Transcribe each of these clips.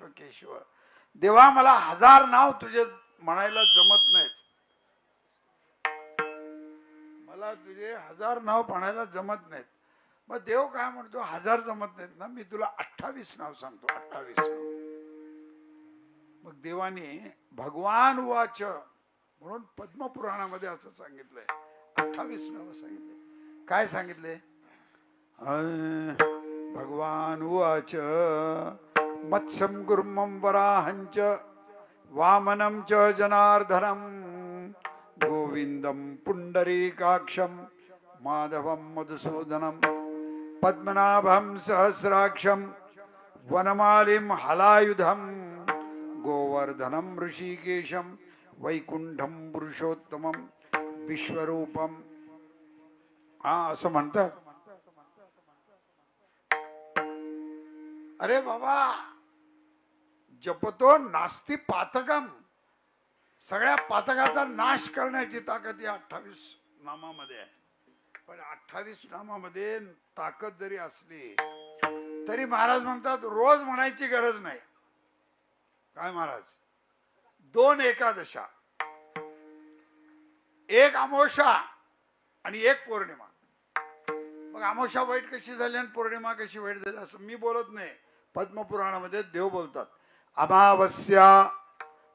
विश्व केशव. देवा मला 1000 नाव तुझे म्हणायला जमत नाहीत, मला तुझे 1000 नाव म्हणायला जमत नाहीत. मग देव काय म्हणतो 1000 जमत नाहीत ना, मी तुला 28 नाव सांगतो, 28 नाव. मग देवाने भगवान वाच म्हणून पद्मपुराणामध्ये असं सांगितलंय, 28 नाव सांगितले. काय सांगितले? भगवान वाच मत्स्यं गुर्मं वराहंच वामनं च जनार्दनं गोविंदं पुंडरीकाक्षं माधवं मधुसूदनं पद्मनाभं सहस्राक्षं वनमालिं हलायुधं गोवर्धनं ऋषिकेशं वैकुंठं पुरुषोत्तमं विश्वरूपं. असं म्हणतात. अरे बाबा, जपतो नास्ति पातकम, सगळ्या पातकाचा नाश करण्याची ताकद या 28 नामामध्ये आहे. पण 28 नामामध्ये ताकद जरी असली तरी महाराज म्हणतात रोज म्हणायची गरज नाही. काय महाराज? 2 एकादशा, 1 अमावस्या आणि 1 पौर्णिमा. मग अमावस्या वाईट कशी झाली आणि पौर्णिमा कशी वाईट झाली असं मी बोलत नाही, पद्मपुराणामध्ये देव बोलतात. अमावस्या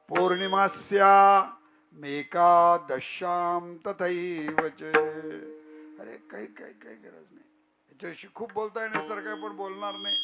पौर्णिमास्या मेकादशाम तथैवच. अरे काही काही काही गरज नाही, याच्याविषयी खूप बोलता येण्यासारखं पण बोलणार नाही.